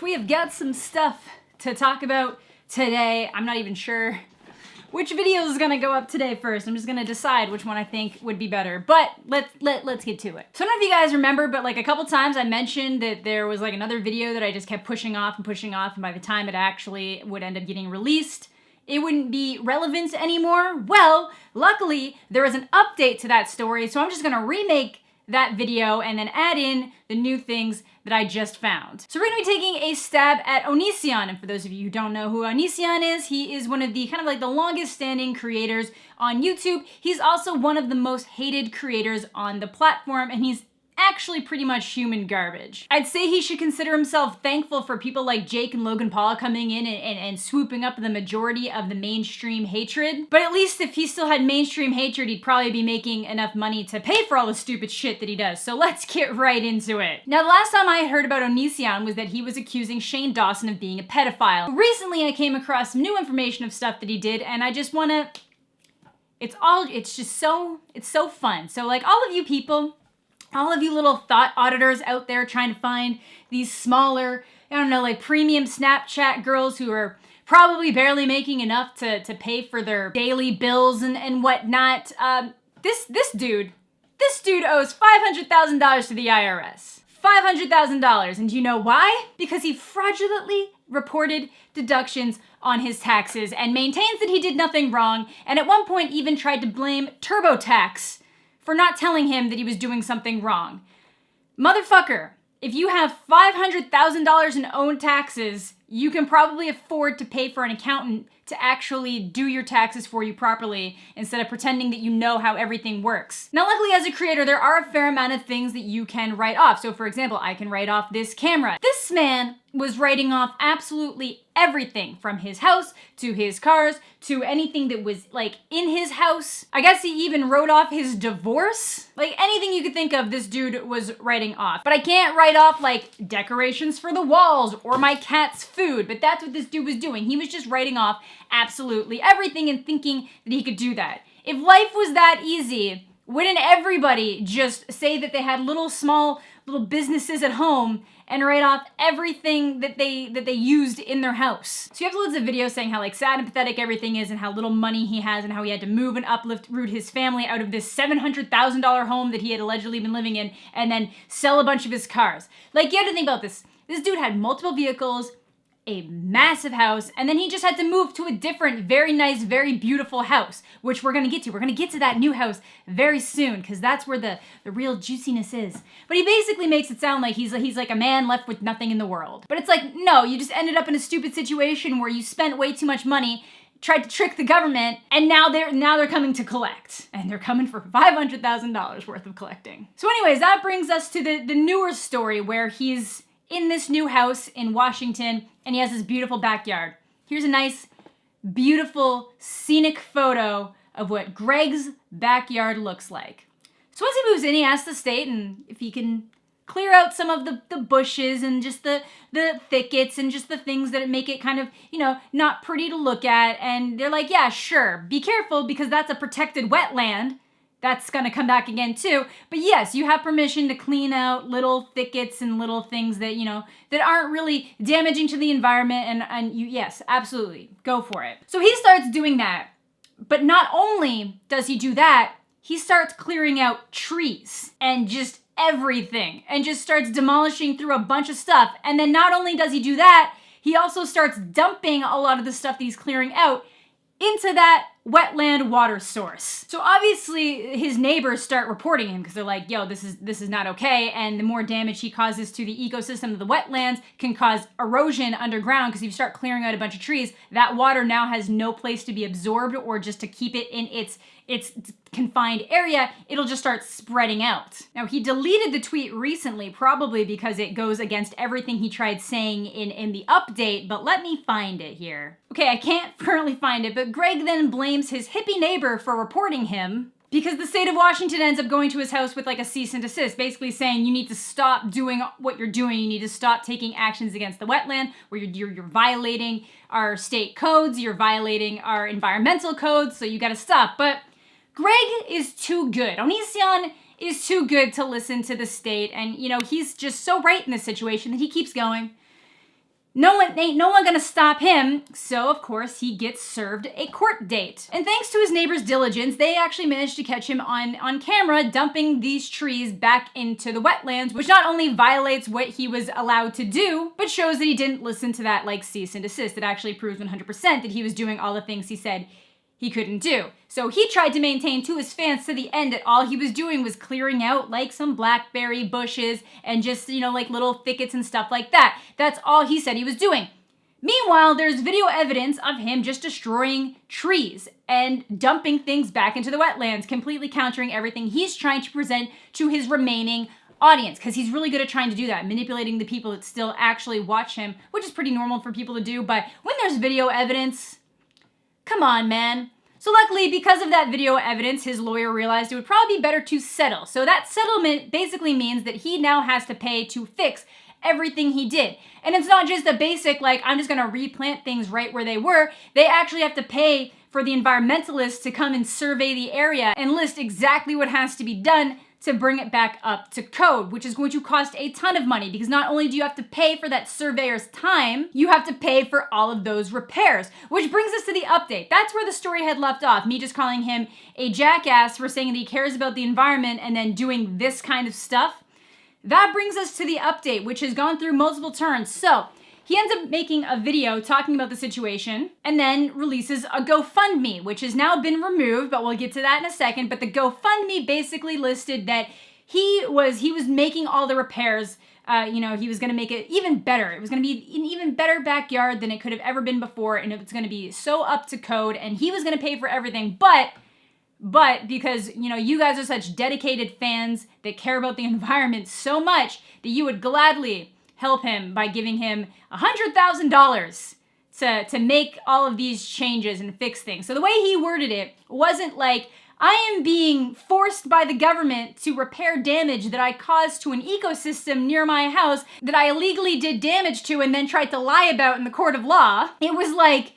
we have got some stuff to talk about today. I'm not even sure which video is gonna go up today first. I'm just gonna decide which one I think would be better. But let's get to it. So I don't know if you guys remember, but like a couple times I mentioned that there was like another video that I just kept pushing off, and by the time it actually would end up getting released, it wouldn't be relevant anymore. Well, luckily there was an update to that story, so I'm just gonna remake that video and then add in the new things that I just found. So we're gonna be taking a stab at Onision, and for those of you who don't know who Onision is, he is one of the kind of like the longest standing creators on YouTube. He's also one of the most hated creators on the platform, and he's actually pretty much human garbage. I'd say he should consider himself thankful for people like Jake and Logan Paul coming in and swooping up the majority of the mainstream hatred. But at least if he still had mainstream hatred, he'd probably be making enough money to pay for all the stupid shit that he does. So let's get right into it. Now, the last time I had heard about Onision was that he was accusing Shane Dawson of being a pedophile. Recently, I came across some new information of stuff that he did, and I just wanna, it's so fun. So like all of you people, all of you little thought auditors out there trying to find these smaller, I don't know, like premium Snapchat girls who are probably barely making enough to pay for their daily bills and whatnot. This dude owes $500,000 to the IRS. $500,000, and do you know why? Because he fraudulently reported deductions on his taxes and maintains that he did nothing wrong, and at one point even tried to blame TurboTax for not telling him that he was doing something wrong. Motherfucker, if you have $500,000 in own taxes, you can probably afford to pay for an accountant to actually do your taxes for you properly instead of pretending that you know how everything works. Now, luckily as a creator, there are a fair amount of things that you can write off. So for example, I can write off this camera. This man was writing off absolutely everything from his house to his cars to anything that was like in his house. I guess he even wrote off his divorce. Like anything you could think of, this dude was writing off. But I can't write off like decorations for the walls or my cat's food, but that's what this dude was doing. He was just writing off absolutely everything and thinking that he could do that. If life was that easy, wouldn't everybody just say that they had small businesses at home and write off everything that they used in their house? So you have loads of videos saying how like sad and pathetic everything is and how little money he has and how he had to move and uproot his family out of this $700,000 home that he had allegedly been living in and then sell a bunch of his cars. Like, you have to think about this. This dude had multiple vehicles, a massive house, and then he just had to move to a different, very nice, very beautiful house, which we're gonna get to. We're gonna get to that new house very soon, because that's where the real juiciness is. But he basically makes it sound like he's like a man left with nothing in the world. But it's like, no, you just ended up in a stupid situation where you spent way too much money, tried to trick the government, and now they're coming to collect. And they're coming for $500,000 worth of collecting. So anyways, that brings us to the newer story where he's in this new house in Washington, and he has this beautiful backyard. Here's a nice, beautiful, scenic photo of what Greg's backyard looks like. So once he moves in, he asks the state and if he can clear out some of the bushes and just the thickets and just the things that make it kind of, you know, not pretty to look at. And they're like, yeah, sure, be careful because that's a protected wetland. That's gonna come back again too. But yes, you have permission to clean out little thickets and little things that, you know, that aren't really damaging to the environment, and you, yes, absolutely, go for it. So he starts doing that. But not only does he do that, he starts clearing out trees and just everything and just starts demolishing through a bunch of stuff. And then not only does he do that, he also starts dumping a lot of the stuff that he's clearing out into that wetland water source. So obviously his neighbors start reporting him because they're like, yo, this is not okay, and the more damage he causes to the ecosystem of the wetlands can cause erosion underground, because if you start clearing out a bunch of trees, that water now has no place to be absorbed or just to keep it in its confined area, it'll just start spreading out. Now, he deleted the tweet recently, probably because it goes against everything he tried saying in the update, but let me find it here. Okay, I can't currently find it, but Greg then blames his hippie neighbor for reporting him because the state of Washington ends up going to his house with like a cease and desist, basically saying you need to stop doing what you're doing. You need to stop taking actions against the wetland where you're violating our state codes, you're violating our environmental codes, so you gotta stop. But Greg is too good. Onision is too good to listen to the state, and you know, he's just so right in this situation that he keeps going. Ain't no one gonna stop him. So of course he gets served a court date. And thanks to his neighbor's diligence, they actually managed to catch him on camera dumping these trees back into the wetlands, which not only violates what he was allowed to do, but shows that he didn't listen to that like cease and desist. It actually proves 100% that he was doing all the things he said he couldn't do. So he tried to maintain to his fans to the end that all he was doing was clearing out like some blackberry bushes and just, like little thickets and stuff like that. That's all he said he was doing. Meanwhile, there's video evidence of him just destroying trees and dumping things back into the wetlands, completely countering everything he's trying to present to his remaining audience, because he's really good at trying to do that, manipulating the people that still actually watch him, which is pretty normal for people to do. But when there's video evidence, come on, man. So luckily, because of that video evidence, his lawyer realized it would probably be better to settle. So that settlement basically means that he now has to pay to fix everything he did. And it's not just a basic, like, I'm just gonna replant things right where they were. They actually have to pay for the environmentalists to come and survey the area and list exactly what has to be done to bring it back up to code, which is going to cost a ton of money, because not only do you have to pay for that surveyor's time, you have to pay for all of those repairs, which brings us to the update. That's where the story had left off, me just calling him a jackass for saying that he cares about the environment and then doing this kind of stuff. That brings us to the update, which has gone through multiple turns. So he ends up making a video talking about the situation and then releases a GoFundMe, which has now been removed, but we'll get to that in a second. But the GoFundMe basically listed that he was making all the repairs. He was going to make it even better. It was going to be an even better backyard than it could have ever been before. And it was going to be so up to code, and he was going to pay for everything. But because, you guys are such dedicated fans that care about the environment so much that you would gladly help him by giving him $100,000 to make all of these changes and fix things. So the way he worded it wasn't like, I am being forced by the government to repair damage that I caused to an ecosystem near my house that I illegally did damage to and then tried to lie about in the court of law. It was like,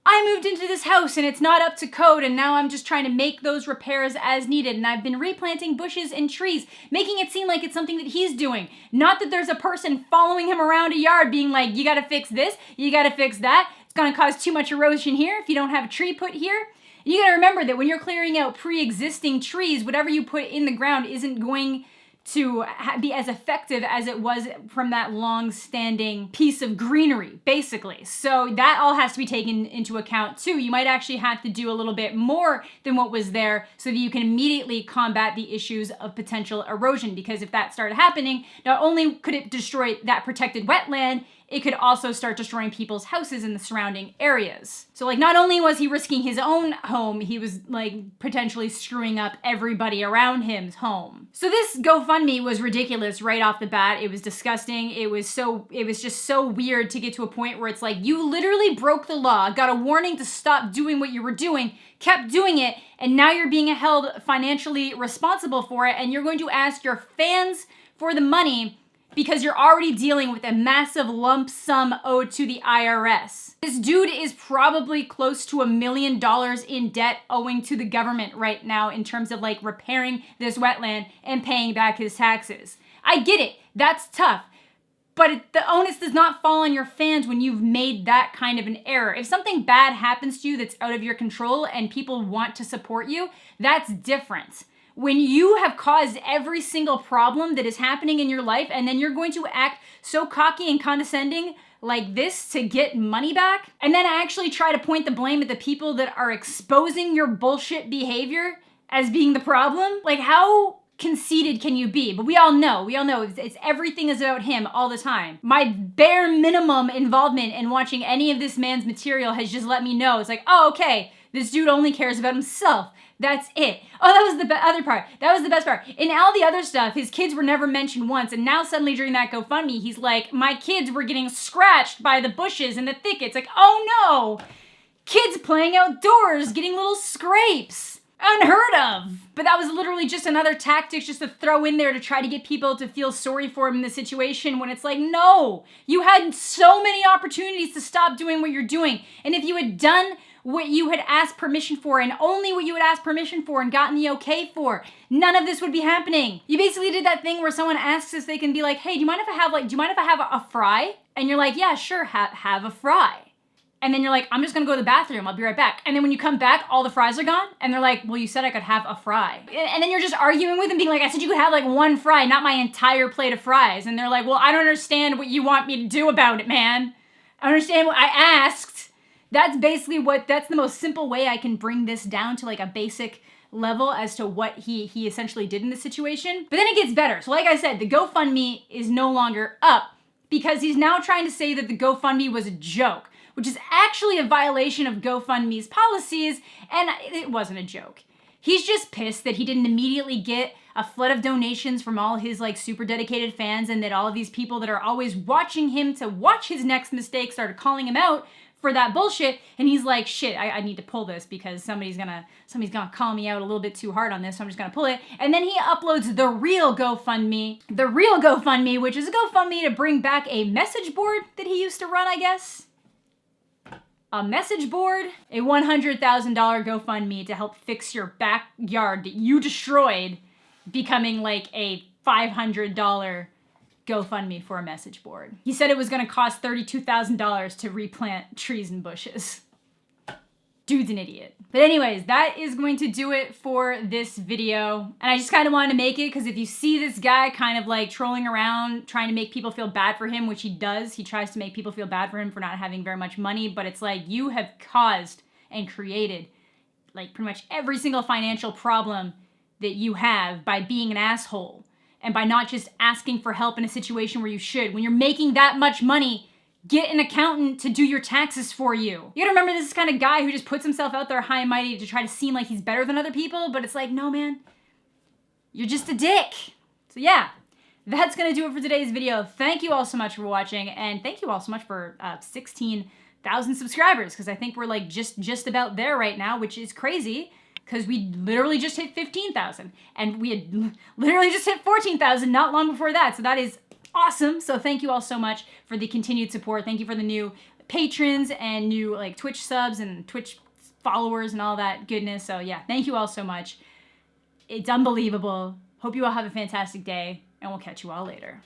I moved into this house and it's not up to code, and now I'm just trying to make those repairs as needed, and I've been replanting bushes and trees, making it seem like it's something that he's doing. Not that there's a person following him around a yard being like, you gotta fix this, you gotta fix that, it's gonna cause too much erosion here if you don't have a tree put here. You gotta remember that when you're clearing out pre-existing trees, whatever you put in the ground isn't going to be as effective as it was from that long-standing piece of greenery, basically. So that all has to be taken into account too. You might actually have to do a little bit more than what was there so that you can immediately combat the issues of potential erosion, because if that started happening, not only could it destroy that protected wetland, it could also start destroying people's houses in the surrounding areas. So not only was he risking his own home, he was potentially screwing up everybody around him's home. So this GoFundMe was ridiculous right off the bat. It was disgusting. It was just so weird to get to a point where it's like, you literally broke the law, got a warning to stop doing what you were doing, kept doing it, and now you're being held financially responsible for it, and you're going to ask your fans for the money because you're already dealing with a massive lump sum owed to the IRS. This dude is probably close to $1 million in debt owing to the government right now in terms of repairing this wetland and paying back his taxes. I get it, that's tough. But the onus does not fall on your fans when you've made that kind of an error. If something bad happens to you that's out of your control and people want to support you, that's different. When you have caused every single problem that is happening in your life, and then you're going to act so cocky and condescending like this to get money back, and then actually try to point the blame at the people that are exposing your bullshit behavior as being the problem, how conceited can you be? But we all know it's everything is about him all the time. My bare minimum involvement in watching any of this man's material has just let me know, it's okay, this dude only cares about himself. That's it. Oh, that was the other part. That was the best part. In all the other stuff, his kids were never mentioned once. And now suddenly during that GoFundMe, he's like, my kids were getting scratched by the bushes and the thickets. Oh no! Kids playing outdoors, getting little scrapes. Unheard of. But that was literally just another tactic just to throw in there to try to get people to feel sorry for him in the situation, when it's no, you had so many opportunities to stop doing what you're doing. And if you had done what you had asked permission for, and only what you had asked permission for and gotten the okay for, none of this would be happening. You basically did that thing where someone asks if they can be like, hey, do you mind if I have a fry? And you're like, yeah, sure, have a fry. And then you're like, I'm just gonna go to the bathroom, I'll be right back. And then when you come back, all the fries are gone. And they're like, well, you said I could have a fry. And then you're just arguing with them, being like, I said you could have like one fry, not my entire plate of fries. And they're like, well, I don't understand what you want me to do about it, man. I understand what I asked. That's basically that's the most simple way I can bring this down to like a basic level as to what he essentially did in this situation. But then it gets better. So like I said, the GoFundMe is no longer up because he's now trying to say that the GoFundMe was a joke, which is actually a violation of GoFundMe's policies, and it wasn't a joke. He's just pissed that he didn't immediately get a flood of donations from all his like super dedicated fans, and that all of these people that are always watching him to watch his next mistake started calling him out for that bullshit. And he's like, shit, I need to pull this because somebody's gonna call me out a little bit too hard on this, so I'm just gonna pull it. And then he uploads the real GoFundMe, which is a GoFundMe to bring back a message board that he used to run, I guess. A message board, a $100,000 GoFundMe to help fix your backyard that you destroyed, becoming like a $500 GoFundMe for a message board. He said it was gonna cost $32,000 to replant trees and bushes. Dude's an idiot. But anyways, that is going to do it for this video. And I just kind of wanted to make it because if you see this guy kind of like trolling around, trying to make people feel bad for him, which he does, he tries to make people feel bad for him for not having very much money, but it's like you have caused and created like pretty much every single financial problem that you have by being an asshole and by not just asking for help in a situation where you should. When you're making that much money, get an accountant to do your taxes for you. You gotta remember, this is the kind of guy who just puts himself out there high and mighty to try to seem like he's better than other people, but it's like, no, man, you're just a dick. So yeah, that's gonna do it for today's video. Thank you all so much for watching, and thank you all so much for 16,000 subscribers, because I think we're like just about there right now, which is crazy, because we literally just hit 15,000, and we had literally just hit 14,000 not long before that, so that is awesome. So thank you all so much for the continued support. Thank you for the new patrons and new like Twitch subs and Twitch followers and all that goodness. So yeah, thank you all so much. It's unbelievable. Hope you all have a fantastic day, and we'll catch you all later.